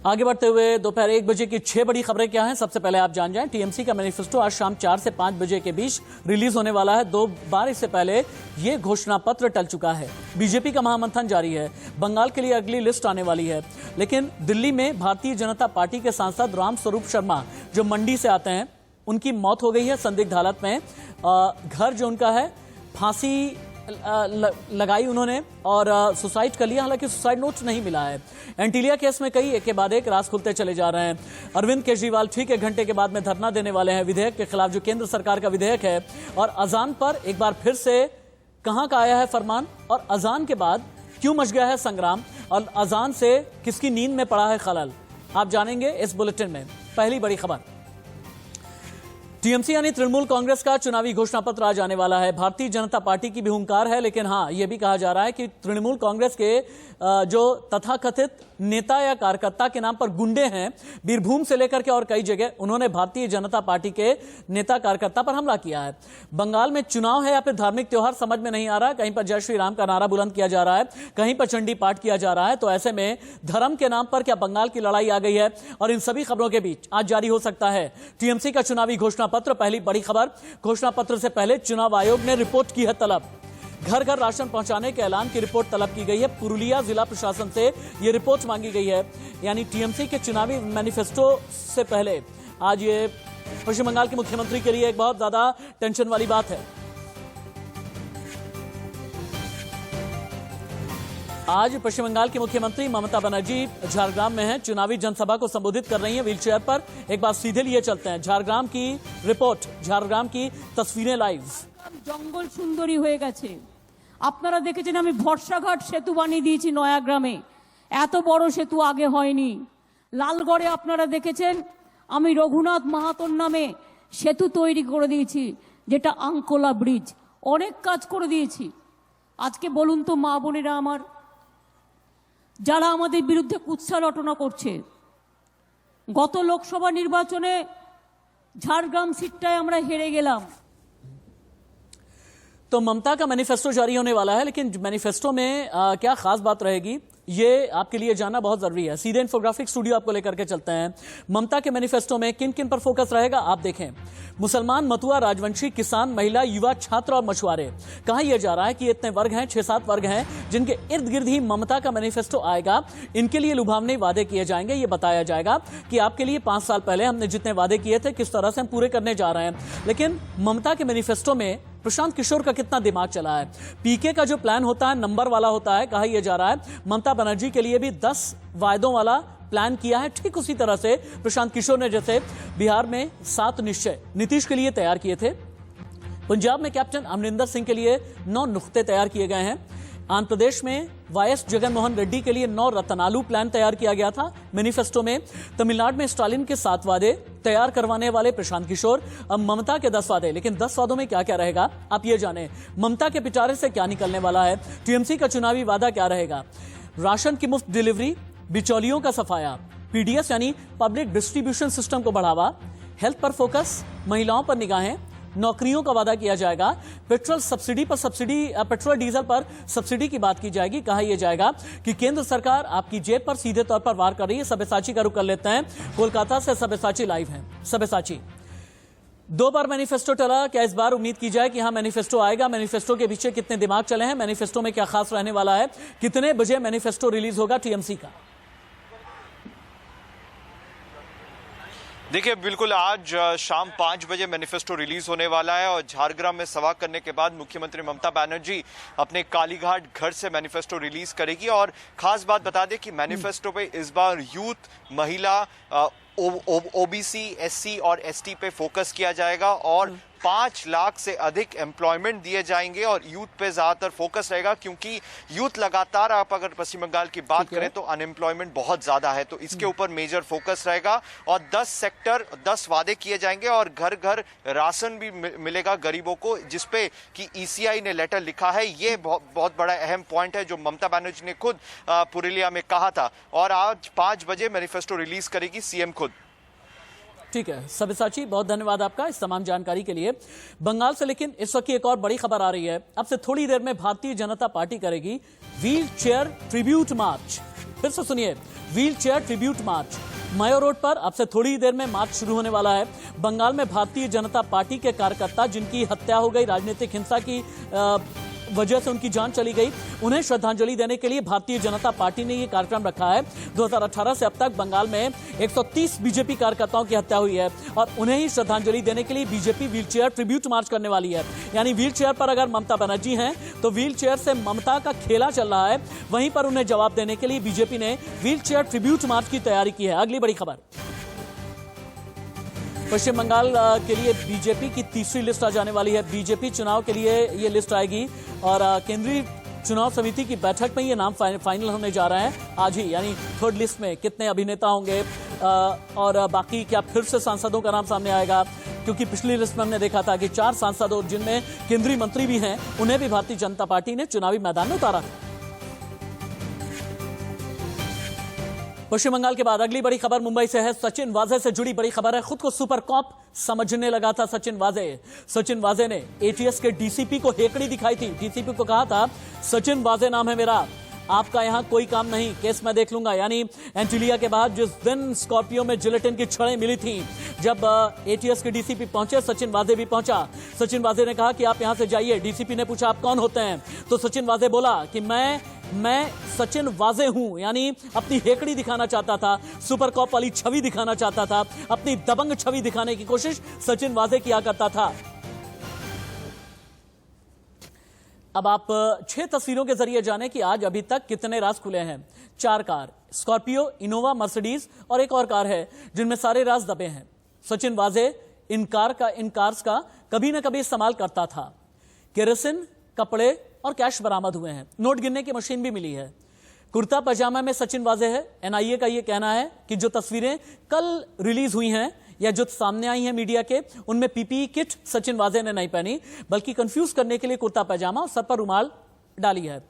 आगे बढ़ते हुए दोपहर 1 बजे की 6 बड़ी खबरें क्या हैं, सबसे पहले आप जान जाएं। टीएमसी का मैनिफेस्टो आज शाम 4 से 5 बजे के बीच रिलीज होने वाला है। 2 बार इससे पहले ये घोषणा पत्र टल चुका है। बीजेपी का महामंथन जारी है। बंगाल के लिए अगली लिस्ट आने वाली है। लेकिन दिल्ली में भारतीय जनता पार्टी के सांसद राम स्वरूप शर्मा जो मंडी से आते हैं, उनकी मौत हो गई है संदिग्ध हालत में। घर जो उनका है, फांसी लगाई उन्होंने और सुसाइड कर लिया। हालांकि सुसाइड नोट नहीं मिला है। एंटीलिया केस में कई एक के बाद एक राज खुलते चले जा रहे हैं। अरविंद केजरीवाल ठीक 1 घंटे के बाद में धरना देने वाले हैं विधेयक के खिलाफ, जो केंद्र सरकार का विधेयक है। और अजान पर एक बार फिर से कहां का आया है फरमान, और अजान के बाद क्यों मच गया है संग्राम, और अजान से किसकी नींद में पड़ा है खलल, आप जानेंगे इस बुलेटिन में। पहली बड़ी खबर, टीएमसी यानी तृणमूल कांग्रेस का चुनावी घोषणा पत्र आज आने वाला है। भारतीय जनता पार्टी की भी हुंकार है, लेकिन हां, यह भी कहा जा रहा है कि तृणमूल कांग्रेस के जो तथाकथित नेता या कार्यकर्ता के नाम पर गुंडे हैं, बीरभूम से लेकर के और कई जगह, उन्होंने भारतीय जनता पार्टी के नेता कार्यकर्ता पर हमला किया है। बंगाल में चुनाव है या फिर धार्मिक त्योहार समझ में नहीं आ रहा। कहीं पर जय श्री राम का नारा बुलंद किया जा रहा है, कहीं पर चंडी पाठ किया जा रहा है। तो ऐसे में धर्म के नाम पर क्या बंगाल की लड़ाई आ गई है? और इन सभी खबरों के बीच आज जारी हो सकता है टीएमसी का चुनावी घोषणा पत्र। पहली बड़ी खबर, घोषणा पत्र से पहले चुनाव आयोग ने रिपोर्ट की है तलब। घर घर राशन पहुंचाने के ऐलान की रिपोर्ट तलब की गई है। पुरुलिया जिला प्रशासन से यह रिपोर्ट मांगी गई है। यानी टीएमसी के चुनावी मैनिफेस्टो से पहले आज ये पश्चिम बंगाल के मुख्यमंत्री के लिए एक बहुत ज्यादा टेंशन वाली बात है। आज पश्चिम बंगाल की मुख्यमंत्री ममता बनर्जी झारग्राम में हैं, चुनावी जनसभा को संबोधित कर रही हैं व्हीलचेयर पर। एक बार सीधे लिए चलते हैं झारग्राम की रिपोर्ट, झारग्राम की तस्वीरें लाइव। जंगल सुंदरी হয়ে গেছে। আপনারা দেখেছেন আমি ভরসাঘাট সেতু বানিয়ে দিয়েছি নয়াগ্রামে, এত বড় সেতু আগে হয়নি। লালগড়ে আপনারা দেখেছেন আমি রঘুনাথ মাহাতোর নামে সেতু তৈরি করে দিয়েছি, যেটা আঙ্কোলা ব্রিজ। অনেক কাজ করে দিয়েছি। আজকে বলুন তো মা বোনেরা আমার, যারা আমাদের বিরুদ্ধে কুৎসা রটনা করছে, গত লোকসভা নির্বাচনে ঝাড়গ্রাম সিটটায় আমরা হেরে গেলাম। तो ममता का मैनिफेस्टो जारी होने वाला है, लेकिन मैनिफेस्टो में क्या खास बात रहेगी, ये आपके लिए जानना बहुत जरूरी है। सीधे इन्फोग्राफिक स्टूडियो आपको लेकर के चलते हैं। ममता के मैनिफेस्टो में किन किन पर फोकस रहेगा आप देखें। मुसलमान, मতুआ, राजवंशी, किसान, महिला, युवा, छात्र और मछुआरे। कहा यह जा रहा है कि इतने वर्ग हैं, 6-7 वर्ग हैं, जिनके इर्द गिर्द ही ममता का मैनिफेस्टो आएगा। इनके लिए लुभावने वादे किए जाएंगे। ये बताया जाएगा कि आपके लिए 5 साल पहले हमने जितने वादे किए थे, किस तरह से हम पूरे करने जा रहे हैं। लेकिन ममता के मैनिफेस्टो में प्रशांत किशोर का कितना दिमाग चला है। पीके का जो प्लान होता है नंबर वाला होता है। कहा यह जा रहा है ममता बनर्जी के लिए भी 10 वायदों वाला प्लान किया है। ठीक उसी तरह से प्रशांत किशोर ने जैसे बिहार में 7 निश्चय नीतीश के लिए तैयार किए थे, पंजाब में कैप्टन अमरिंदर सिंह के लिए 9 नुक्ते तैयार किए गए हैं। आंध्र प्रदेश में वाईएस जगनमोहन रेड्डी के लिए 9 रतनालू प्लान तैयार किया गया था मैनिफेस्टो में। तमिलनाडु में स्टालिन के 7 वादे तैयार करवाने वाले प्रशांत किशोर। अब ममता के 10 वादे, लेकिन 10 वादों में क्या क्या रहेगा आप ये जाने। ममता के पिटारे से क्या निकलने वाला है, टीएमसी का चुनावी वादा क्या रहेगा। राशन की मुफ्त डिलीवरी, बिचौलियों का सफाया, पीडीएस यानी पब्लिक डिस्ट्रीब्यूशन सिस्टम को बढ़ावा, हेल्थ पर फोकस, महिलाओं पर निगाहें, नौकरियों का वादा किया जाएगा। पेट्रोल सब्सिडी पर पेट्रोल डीजल पर सब्सिडी की बात की जाएगी। कहा यह जाएगा कि केंद्र सरकार आपकी जेब पर सीधे तौर पर वार कर रही है। सब्यसाची का रुख कर लेते हैं, कोलकाता से सब्यसाची लाइव है। सब्यसाची, 2 बार मैनिफेस्टो टला, क्या इस बार उम्मीद की जाए कि हाँ मैनिफेस्टो आएगा? मैनिफेस्टो के पीछे कितने दिमाग चले हैं, मैनिफेस्टो में क्या खास रहने वाला है, कितने बजे मैनिफेस्टो रिलीज होगा टीएमसी का? देखिए, बिल्कुल आज शाम 5 बजे मैनिफेस्टो रिलीज होने वाला है और झारग्राम में सभा करने के बाद मुख्यमंत्री ममता बनर्जी अपने कालीघाट घर से मैनिफेस्टो रिलीज करेगी। और खास बात बता दें कि मैनिफेस्टो पे इस बार यूथ, महिला, ओबीसी, एससी और एसटी पे फोकस किया जाएगा और 5 लाख से अधिक एम्प्लॉयमेंट दिए जाएंगे और यूथ पे ज्यादातर फोकस रहेगा, क्योंकि यूथ लगातार, आप अगर पश्चिम बंगाल की बात करें तो अनएम्प्लॉयमेंट बहुत ज्यादा है, तो इसके ऊपर मेजर फोकस रहेगा। और 10 सेक्टर, 10 वादे किए जाएंगे और घर घर राशन भी मिलेगा गरीबों को, जिसपे कि ईसीआई ने लेटर लिखा है। ये बहुत बड़ा अहम पॉइंट है जो ममता बनर्जी ने खुद पुरुलिया में कहा था। और आज 5 बजे मैनिफेस्टो रिलीज करेगी सीएम खुद। ठीक है सब्यसाची, बहुत धन्यवाद आपका इस तमाम जानकारी के लिए। बंगाल से लेकिन इस वक्त की एक और बड़ी खबर आ रही है। अब से थोड़ी देर में भारतीय जनता पार्टी करेगी व्हील चेयर ट्रिब्यूट मार्च। फिर से सुनिए, व्हील चेयर ट्रिब्यूट मार्च मायो रोड पर अब से थोड़ी देर में मार्च शुरू होने वाला है। बंगाल में भारतीय जनता पार्टी के कार्यकर्ता जिनकी हत्या हो गई, राजनीतिक हिंसा की वजह से उनकी जान चली गई, उन्हें श्रद्धांजलि देने के लिए भारतीय जनता पार्टी ने यह कार्यक्रम रखा है। 2018 से अब तक बंगाल में 130 बीजेपी कार्यकर्ताओं की हत्या हुई है और उन्हें ही श्रद्धांजलि देने के लिए बीजेपी व्हील चेयर ट्रिब्यूट मार्च करने वाली है। यानी व्हील चेयर पर अगर ममता बनर्जी हैं तो व्हील चेयर से ममता का खेला चल रहा है, वहीं पर उन्हें जवाब देने के लिए बीजेपी ने व्हील चेयर ट्रिब्यूट मार्च की तैयारी की है। अगली बड़ी खबर, पश्चिम बंगाल के लिए बीजेपी की तीसरी लिस्ट आ जाने वाली है। बीजेपी चुनाव के लिए ये लिस्ट आएगी और केंद्रीय चुनाव समिति की बैठक में ये नाम फाइनल होने जा रहे हैं आज ही। यानी थर्ड लिस्ट में कितने अभिनेता होंगे और बाकी क्या फिर से सांसदों का नाम सामने आएगा, क्योंकि पिछली लिस्ट में हमने देखा था कि 4 सांसदों जिनमें केंद्रीय मंत्री भी हैं, उन्हें भी भारतीय जनता पार्टी ने चुनावी मैदान में उतारा। पश्चिम बंगाल के बाद अगली बड़ी खबर मुंबई से है। सचिन वाजे से जुड़ी बड़ी खबर है। खुद को सुपर कॉप समझने लगा था सचिन वाजे। सचिन वाजे ने एटीएस के डीसीपी को हेकड़ी दिखाई थी। डीसीपी को कहा था, सचिन वाजे नाम है मेरा, आपका यहां कोई काम नहीं, केस मैं देख लूंगा। यानी एंटीलिया के बाद जिस दिन स्कॉर्पियो में जिलेटिन की छड़ें मिली थी, जब एटीएस के डीसीपी पहुंचे, सचिन वाजे भी पहुंचा। सचिन वाजे ने कहा कि आप यहां से जाइए। डीसीपी ने पूछा, आप कौन होते हैं? तो सचिन वाजे बोला कि मैं सचिन वाजे हूं। यानी अपनी हेकड़ी दिखाना चाहता था, सुपर कॉप वाली छवि दिखाना चाहता था, अपनी दबंग छवि दिखाने की कोशिश सचिन वाजे किया करता था। अब आप 6 तस्वीरों के जरिए जाने कि आज अभी तक कितने राज खुले हैं। 4 कार, स्कॉर्पियो, इनोवा, मर्सिडीज और एक और कार है जिनमें सारे राज दबे हैं। सचिन वाजे इन कार्स का कभी ना कभी इस्तेमाल करता था। केरोसिन, कपड़े और कैश बरामद हुए हैं। नोट गिनने की मशीन भी मिली है। कुर्ता पजामा में सचिन वाजे है। एनआईए का यह कहना है कि जो तस्वीरें कल रिलीज हुई हैं या जो सामने आई हैं मीडिया के, उनमें पीपीई किट सचिन वाजे ने नहीं पहनी, बल्कि कंफ्यूज करने के लिए कुर्ता पजामा और सर पर रुमाल डाली है।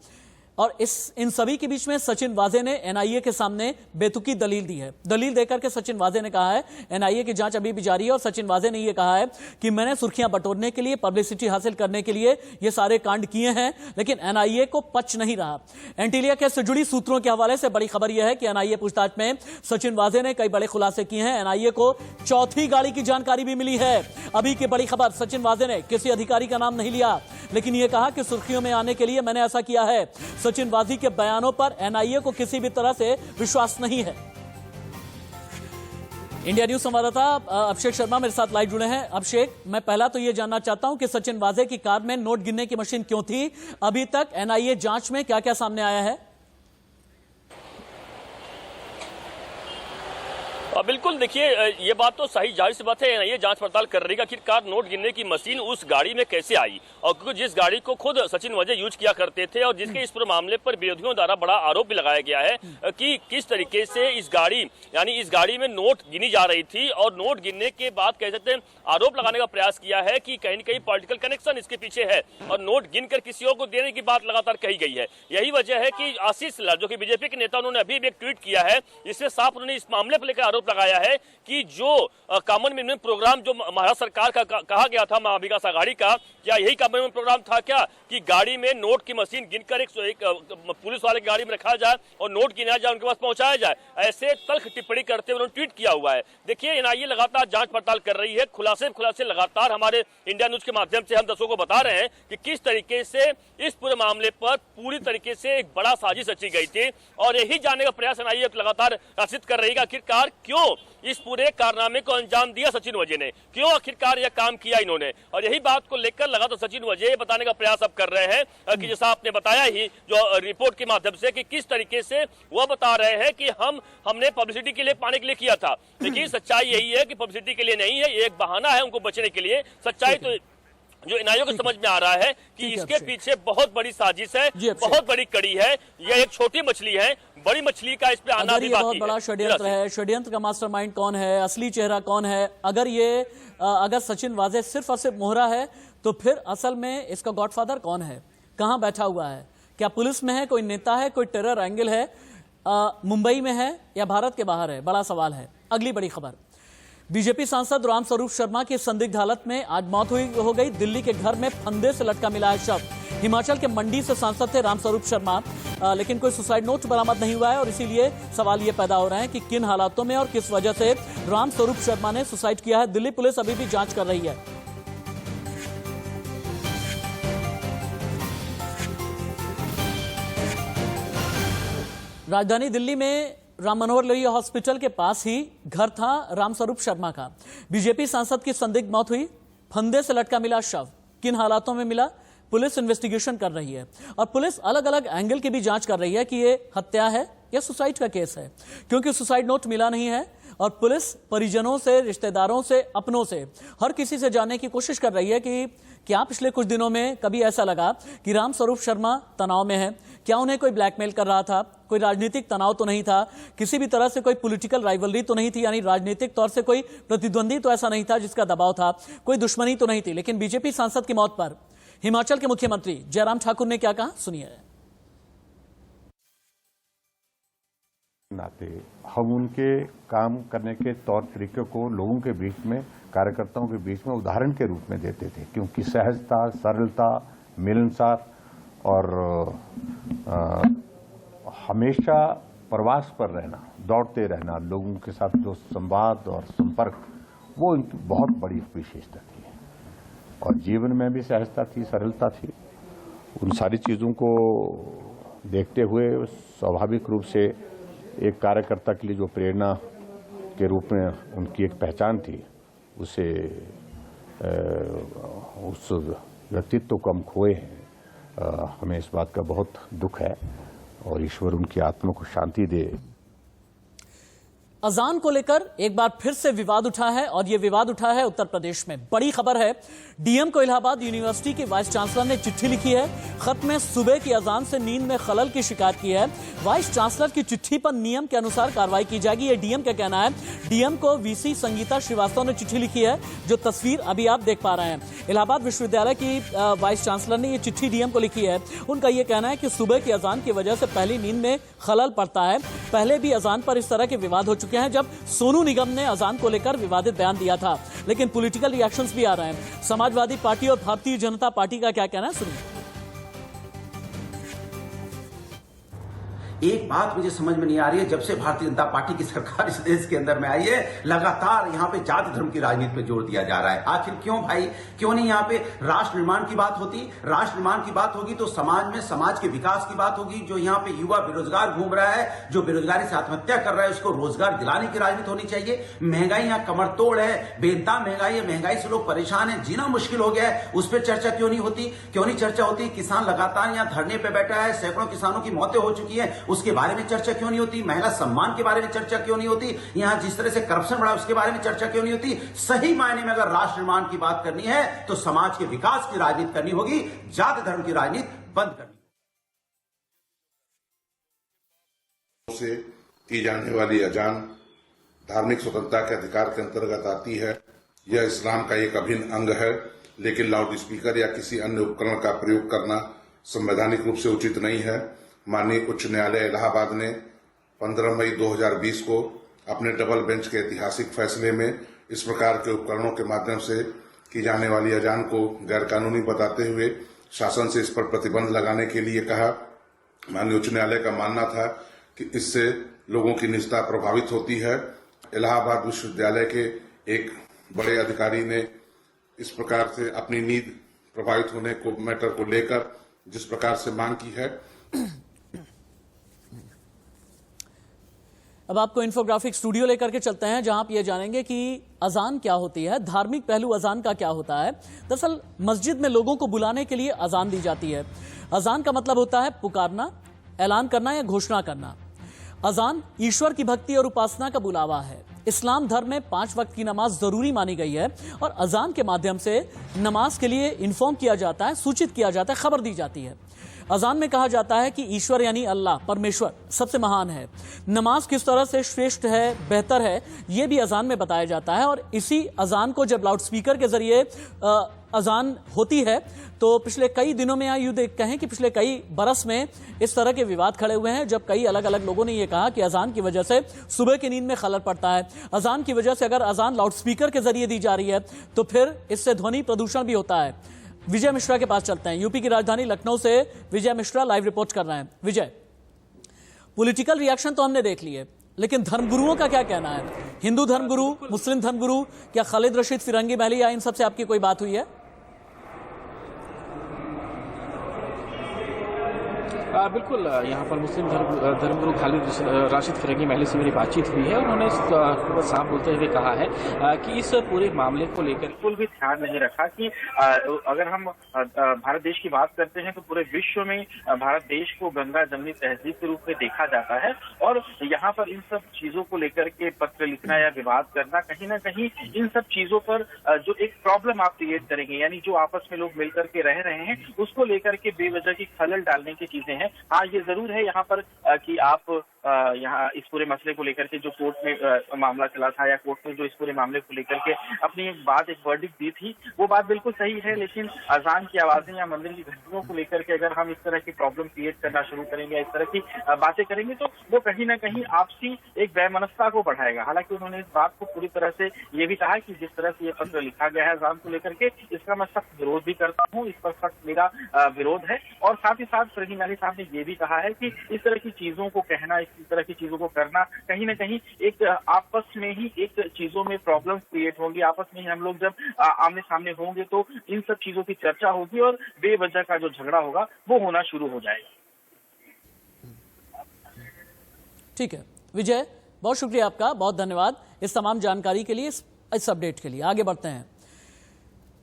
और इन सभी के बीच में सचिन वाजे ने एनआईए के सामने बेतुकी दलील दी है। दलील देकर के सचिन वाजे ने कहा है, एनआईए की जांच अभी भी जारी है और सचिन वाजे ने यह कहा है कि मैंने सुर्खियां बटोरने के लिए, पब्लिसिटी हासिल करने के लिए ये सारे कांड किए हैं, लेकिन एनआईए को पच नहीं रहा। एंटीलिया केस से जुड़ी सूत्रों के हवाले से बड़ी खबर यह है कि एनआईए पूछताछ में सचिन वाजे ने कई बड़े खुलासे किए हैं। एनआईए को चौथी गाड़ी की जानकारी भी मिली है। अभी की बड़ी खबर, सचिन वाजे ने किसी अधिकारी का नाम नहीं लिया, लेकिन यह कहा कि सुर्खियों में आने के लिए मैंने ऐसा किया है। सचिन वाजे के बयानों पर एनआईए को किसी भी तरह से विश्वास नहीं है। इंडिया न्यूज संवाददाता अभिषेक शर्मा मेरे साथ लाइव जुड़े हैं। अभिषेक, मैं पहला तो यह जानना चाहता हूं कि सचिन वाजे की कार में नोट गिनने की मशीन क्यों थी? अभी तक एनआईए जांच में क्या क्या सामने आया है? बिल्कुल, देखिए ये बात तो सही, जाहिर सी बात है ये जांच पड़ताल कर रही है कि आखिरकार नोट गिनने की मशीन उस गाड़ी में कैसे आई, और क्योंकि जिस गाड़ी को खुद सचिन वाजे यूज किया करते थे और जिसके इस पूरे मामले पर विरोधियों द्वारा बड़ा आरोप भी लगाया गया है कि किस तरीके से इस गाड़ी में नोट गिनी जा रही थी, और नोट गिनने के बाद कह सकते हैं आरोप लगाने का प्रयास किया है कि कहीं न कहीं पॉलिटिकल कनेक्शन इसके पीछे है और नोट गिनकर किसी और को देने की बात लगातार कही गई है। यही वजह है कि आशीष लाल, जो कि बीजेपी के नेता, उन्होंने अभी भी एक ट्वीट किया है, जिसमें साफ उन्होंने इस मामले पर लेकर आरोप लगाया है कि जो कॉमन मिनिमम प्रोग्राम जो महाराष्ट्र सरकार का कहा गया था, मां विकास आघाड़ी का, क्या यही कॉमन मिनिमम प्रोग्राम था क्या कि गाड़ी में नोट की मशीन गिनकर एक पुलिस वाले की गाड़ी में रखा जाए और नोट गिनाया जाए, उनके पास पहुंचाया जाए? ऐसे तल्ख टिप्पणी करते हुए उन्होंने ट्वीट किया हुआ है। देखिए, एनआईए लगातार जांच पड़ताल कर रही है। खुलासे लगातार हमारे इंडिया न्यूज के माध्यम से हम दर्शकों को बता रहे हैं कि किस तरीके से इस पूरे मामले पर पूरी तरीके से एक बड़ा साजिश रची गई थी, और यही जानने का प्रयास एनआईए लगातार सिद्ध कर रही है आखिरकार क्यों इस पूरे कारनामे को अंजाम दिया सचिन वाजे ने, क्यों आखिरकार यह काम किया इन्होंने। और यही बात को लेकर लगातार सचिन वाजे बताने का प्रयास अब कर रहे हैं कि जैसा आपने बताया ही जो रिपोर्ट के माध्यम से कि किस तरीके से वह बता रहे हैं कि हमने पब्लिसिटी के लिए पाने के लिए किया था। लेकिन सच्चाई यही है कि पब्लिसिटी के लिए नहीं है, ये एक बहाना है उनको बचने के लिए। सच्चाई तो जो एनआईए को समझ में आ रहा है कि इसके पीछे बहुत बड़ी साजिश है, बहुत बड़ी कड़ी है। यह एक छोटी मछली है, बड़ी मछली का इस पे आना भी बाकी है। बहुत बड़ा षड्यंत्र है। षड्यंत्र का मास्टरमाइंड कौन है, असली चेहरा कौन है? अगर सचिन वाजे सिर्फ और सिर्फ मोहरा है, तो फिर असल में इसका गॉडफादर कौन है? कहां बैठा हुआ है? क्या पुलिस में है, कोई नेता है, कोई टेरर एंगल है, मुंबई में है या भारत के बाहर है? बड़ा सवाल है। अगली बड़ी खबर, बीजेपी सांसद रामस्वरूप शर्मा की संदिग्ध हालत में आज मौत हो गई। दिल्ली के घर में फंदे से लटका मिला है शव। हिमाचल के मंडी से सांसद थे रामस्वरूप शर्मा, लेकिन कोई सुसाइड नोट बरामद नहीं हुआ है और इसीलिए सवाल ये पैदा हो रहे हैं कि किन हालातों में और किस वजह से रामस्वरूप शर्मा ने सुसाइड किया है। दिल्ली पुलिस अभी भी जांच कर रही है। राजधानी दिल्ली में राम मनोहर लोहिया हॉस्पिटल के पास ही घर था रामस्वरूप शर्मा का। बीजेपी सांसद की संदिग्ध मौत हुई, फंदे से लटका मिला शव। किन हालातों में मिला, पुलिस इन्वेस्टिगेशन कर रही है और पुलिस अलग अलग एंगल की भी जांच कर रही है कि ये हत्या है या सुसाइड का केस है, क्योंकि सुसाइड नोट मिला नहीं है और पुलिस परिजनों से, रिश्तेदारों से, अपनों से, हर किसी से जानने की कोशिश कर रही है कि क्या पिछले कुछ दिनों में कभी ऐसा लगा कि रामस्वरूप शर्मा तनाव में है, क्या उन्हें कोई ब्लैकमेल कर रहा था, कोई राजनीतिक तनाव तो नहीं था, किसी भी तरह से कोई पॉलिटिकल राइवलरी तो नहीं थी, यानी राजनीतिक तौर से कोई प्रतिद्वंदी तो ऐसा नहीं था जिसका दबाव था, कोई दुश्मनी तो नहीं थी। लेकिन बीजेपी सांसद की मौत पर हिमाचल के मुख्यमंत्री जयराम ठाकुर ने क्या कहा, सुनिए। नाते हम उनके काम करने के तौर तरीके को लोगों के बीच में, कार्यकर्ताओं के बीच में उदाहरण के रूप में देते थे, क्योंकि सहजता, सरलता, मिलनसार और हमेशा प्रवास पर रहना, दौड़ते रहना, लोगों के साथ जो संवाद और संपर्क, वो इनकी बहुत बड़ी विशेषता थी। और जीवन में भी सहजता थी, सरलता थी। उन सारी चीज़ों को देखते हुए स्वाभाविक रूप से एक कार्यकर्ता के लिए जो प्रेरणा के रूप में उनकी एक पहचान थी, उसे उस व्यक्तित्व को हम खोए हैं। हमें इस बात का बहुत दुख है और ईश्वर उनकी आत्मा को शांति दे। अजान को लेकर एक बार फिर से विवाद उठा है और यह विवाद उठा है उत्तर प्रदेश में। बड़ी खबर है, डीएम को इलाहाबाद यूनिवर्सिटी के वाइस चांसलर ने चिट्ठी लिखी है। खत में सुबह की अजान से नींद में खलल की शिकायत की है। वाइस चांसलर की चिट्ठी पर नियम के अनुसार कार्रवाई की जाएगी, यह डीएम का कहना है। डीएम को वीसी संगीता श्रीवास्तव ने चिट्ठी लिखी है, जो तस्वीर अभी आप देख पा रहे हैं। इलाहाबाद विश्वविद्यालय की वाइस चांसलर ने यह चिट्ठी डीएम को लिखी है। उनका यह कहना है कि सुबह की अजान की वजह से पहली नींद में खलल पड़ता है। पहले भी अजान पर इस तरह के विवाद हो चुके हैं, जब सोनू निगम ने अजान को लेकर विवादित बयान दिया था, लेकिन पॉलिटिकल रिएक्शंस भी आ रहे हैं। समाजवादी पार्टी और भारतीय जनता पार्टी का क्या कहना है, सुनिए। एक बात मुझे समझ में नहीं आ रही है, जब से भारतीय जनता पार्टी की सरकार इस देश के अंदर में आई है, लगातार यहाँ पे जाति धर्म की राजनीति पे जोर दिया जा रहा है। आखिर क्यों भाई, क्यों नहीं यहाँ पे राष्ट्र निर्माण की बात होती? राष्ट्र निर्माण की बात होगी तो समाज में समाज के विकास की बात होगी। जो यहाँ पे युवा बेरोजगार घूम रहा है, जो बेरोजगारी से आत्महत्या कर रहा है, उसको रोजगार दिलाने की राजनीति होनी चाहिए। महंगाई यहाँ कमर तोड़ है, बेनकाब महंगाई है, महंगाई से लोग परेशान है, जीना मुश्किल हो गया है, उस पर चर्चा क्यों नहीं होती? क्यों नहीं चर्चा होती? किसान लगातार यहाँ धरने पे बैठा है, सैकड़ों किसानों की मौतें हो चुकी है, उसके बारे में चर्चा क्यों नहीं होती? महिला सम्मान के बारे में चर्चा क्यों नहीं होती? यहां जिस तरह से करप्शन बढ़ा उसके बारे में चर्चा क्यों नहीं होती? सही मायने में अगर राष्ट्र निर्माण की बात करनी है तो समाज के विकास की राजनीति करनी होगी, जाति धर्म की राजनीति बंद करनी से की जाने वाली अजान धार्मिक स्वतंत्रता के अधिकार के अंतर्गत आती है। यह इस्लाम का एक अभिन्न अंग है, लेकिन लाउड स्पीकर या किसी अन्य उपकरण का प्रयोग करना संवैधानिक रूप से उचित नहीं है। माननीय उच्च न्यायालय इलाहाबाद ने 15 मई 2020 को अपने डबल बेंच के ऐतिहासिक फैसले में इस प्रकार के उपकरणों के माध्यम से की जाने वाली अजान को गैरकानूनी बताते हुए शासन से इस पर प्रतिबंध लगाने के लिए कहा। माननीय उच्च न्यायालय का मानना था कि इससे लोगों की निजता प्रभावित होती है। इलाहाबाद विश्वविद्यालय के एक बड़े अधिकारी ने इस प्रकार से अपनी नींद प्रभावित होने को मैटर को लेकर जिस प्रकार से मांग की है। अब आपको इन्फोग्राफिक स्टूडियो लेकर के चलते हैं, जहां आप ये जानेंगे कि अजान क्या होती है, धार्मिक पहलू अजान का क्या होता है। दरअसल मस्जिद में लोगों को बुलाने के लिए अजान दी जाती है। अजान का मतलब होता है पुकारना, ऐलान करना या घोषणा करना। अजान ईश्वर की भक्ति और उपासना का बुलावा है। इस्लाम धर्म में 5 वक्त की नमाज जरूरी मानी गई है और अजान के माध्यम से नमाज के लिए इन्फॉर्म किया जाता है, सूचित किया जाता है, खबर दी जाती है। अजान में कहा जाता है कि ईश्वर यानी अल्लाह, परमेश्वर सबसे महान है। नमाज किस तरह से श्रेष्ठ है, बेहतर है, यह भी अजान में बताया जाता है। और इसी अजान को जब लाउडस्पीकर के जरिए अजान होती है तो पिछले कई दिनों में यूं कहें कि पिछले कई बरस में इस तरह के विवाद खड़े हुए हैं, जब कई अलग अलग लोगों ने यह कहा कि अजान की वजह से सुबह की नींद में खलल पड़ता है। अजान की वजह से अगर अजान लाउडस्पीकर के जरिए दी जा रही है तो फिर इससे ध्वनि प्रदूषण भी होता है। विजय मिश्रा के पास चलते हैं। यूपी की राजधानी लखनऊ से विजय मिश्रा लाइव रिपोर्ट कर रहे हैं। विजय, पॉलिटिकल रिएक्शन तो हमने देख लिए, लेकिन धर्मगुरुओं का क्या कहना है? हिंदू धर्मगुरु, मुस्लिम धर्मगुरु, क्या खालिद रशीद फिरंगी महली या इन सबसे आपकी कोई बात हुई है? बिल्कुल, यहाँ पर मुस्लिम धर्मगुरु खालिद राशिद फिरंगी महली से मेरी बातचीत हुई है। उन्होंने साफ बोलते हुए कहा है कि इस पूरे मामले को लेकर बिल्कुल भी ध्यान नहीं रखा कि अगर हम भारत देश की बात करते हैं तो पूरे विश्व में भारत देश को गंगा जमनी तहजीब के रूप में देखा जाता है, और यहाँ पर इन सब चीजों को लेकर के पत्र लिखना या विवाद करना कहीं ना कहीं इन सब चीजों पर जो एक प्रॉब्लम आप क्रिएट करेंगे, यानी जो आपस में लोग मिलकर के रह रहे हैं उसको लेकर के बेवजह की खलल डालने की चीजें हैं। हाँ, ये जरूर है यहाँ पर कि आप यहाँ इस पूरे मसले को लेकर के जो कोर्ट में मामला चला था या कोर्ट में जो इस पूरे मामले को लेकर के अपनी एक वर्डिक्ट दी थी, वो बात बिल्कुल सही है। लेकिन अजान की आवाजें या मंदिर की घंटियों को लेकर के अगर हम इस तरह की प्रॉब्लम क्रिएट करना शुरू करेंगे या इस तरह की बातें करेंगे तो वो कहीं ना कहीं आपसी एक वैमनस्यता को बढ़ाएगा। हालांकि उन्होंने इस बात को पूरी तरह से ये भी कहा कि जिस तरह से ये पत्र लिखा गया है अजान को लेकर के, इसका मैं सख्त विरोध भी करता हूँ, इस पर सख्त मेरा विरोध है। और साथ ही साथ फिरंगी महली साहब ने ये भी कहा है कि इस तरह की चीजों को कहना, इस तरह की चीजों को करना कहीं ना कहीं एक आपस में ही एक चीजों में प्रॉब्लम क्रिएट होंगी। आपस में ही हम लोग जब आमने सामने होंगे तो इन सब चीजों की चर्चा होगी और बेवजह का जो झगड़ा होगा वो होना शुरू हो जाएगा। ठीक है विजय, बहुत शुक्रिया आपका, बहुत धन्यवाद इस तमाम जानकारी के लिए, इस अपडेट के लिए। आगे बढ़ते हैं।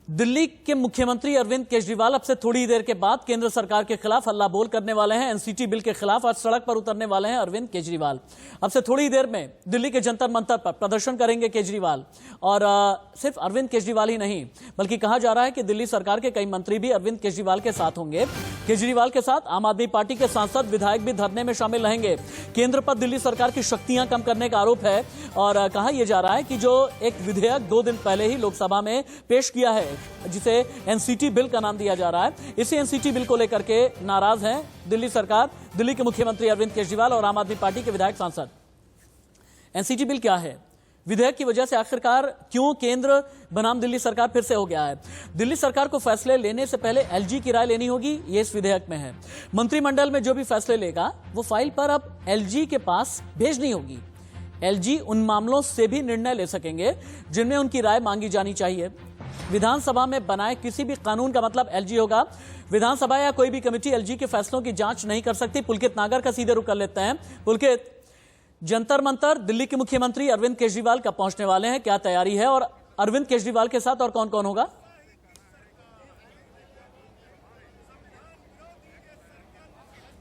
दिल्ली के मुख्यमंत्री अरविंद केजरीवाल अब से थोड़ी देर के बाद केंद्र सरकार के खिलाफ हल्ला बोल करने वाले हैं। एनसीटी बिल के खिलाफ आज सड़क पर उतरने वाले हैं अरविंद केजरीवाल। अब से थोड़ी देर में दिल्ली के जंतर मंतर पर प्रदर्शन करेंगे केजरीवाल। और सिर्फ अरविंद केजरीवाल ही नहीं, बल्कि कहा जा रहा है कि दिल्ली सरकार के कई मंत्री भी अरविंद केजरीवाल के साथ होंगे। केजरीवाल के साथ आम आदमी पार्टी के सांसद, विधायक भी धरने में शामिल रहेंगे। केंद्र पर दिल्ली सरकार की शक्तियां कम करने का आरोप है और कहा यह जा रहा है कि जो एक विधेयक 2 दिन पहले ही लोकसभा में पेश किया है, जिसे एनसीटी बिल का नाम दिया जा रहा है, इसी एनसीटी बिल को लेकर के नाराज हैं दिल्ली सरकार, दिल्ली के मुख्यमंत्री अरविंद केजरीवाल और आम आदमी पार्टी के विधायक सांसद। एनसीटी बिल क्या है? विधेयक की वजह से आखिरकार क्यों केंद्र बनाम दिल्ली सरकार फिर से हो गया है? दिल्ली सरकार को फैसले लेने से पहले एलजी की राय लेनी होगी, ये इस विधेयक में है। मंत्रिमंडल में जो भी फैसले लेगा वो फाइल पर अब एलजी के पास भेजनी होगी। एलजी उन मामलों से भी निर्णय ले सकेंगे जिनमें उनकी राय मांगी जानी चाहिए। विधानसभा में बनाए किसी भी कानून का मतलब एलजी होगा। विधानसभा या कोई भी कमेटी एलजी के फैसलों की जांच नहीं कर सकती। पुलकित नागर का सीधे रुख कर लेते हैं। पुलकित, जंतर मंतर दिल्ली के मुख्यमंत्री अरविंद केजरीवाल कब पहुंचने वाले हैं, क्या तैयारी है, और अरविंद केजरीवाल के साथ और कौन कौन होगा?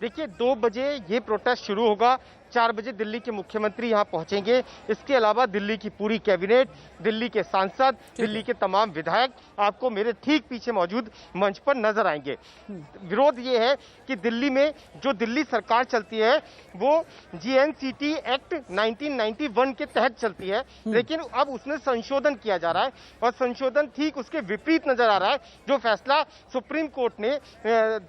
देखिए, 2 बजे ये प्रोटेस्ट शुरू होगा, 4 बजे दिल्ली के मुख्यमंत्री यहाँ पहुंचेंगे। इसके अलावा दिल्ली की पूरी कैबिनेट, दिल्ली के सांसद, दिल्ली के तमाम विधायक आपको मेरे ठीक पीछे मौजूद मंच पर नजर आएंगे। विरोध ये है कि दिल्ली में जो दिल्ली सरकार चलती है वो जीएनसीटी एक्ट 1991 के तहत चलती है, लेकिन अब उसमें संशोधन किया जा रहा है और संशोधन ठीक उसके विपरीत नजर आ रहा है जो फैसला सुप्रीम कोर्ट ने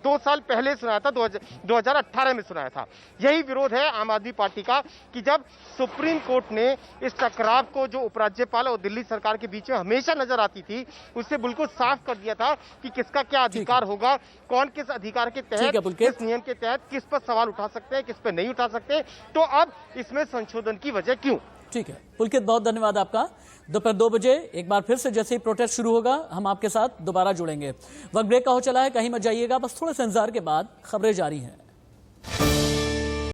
2 साल पहले सुनाया था, 2018 में सुनाया था। यही विरोध है आम आदमी पार्टी का कि जब सुप्रीम कोर्ट ने इस टकराव को जो उपराज्यपाल और दिल्ली सरकार के बीच में हमेशा नजर आती थी उससे बिल्कुल साफ कर दिया था कि किसका क्या अधिकार होगा, कौन किस अधिकार के तहत, किस नियम के तहत किस पर सवाल उठा सकते हैं, किस पर नहीं उठा सकते। तो अब इसमें संशोधन की वजह क्यों? ठीक है पुलकित, बहुत धन्यवाद आपका। दोपहर 2 बजे एक बार फिर से जैसे ही प्रोटेस्ट शुरू होगा हम आपके साथ दोबारा जुड़ेंगे। वक्त ब्रेक का हो चला है, कहीं मत जाइएगा, बस थोड़े से इंतजार के बाद खबरें जारी हैं।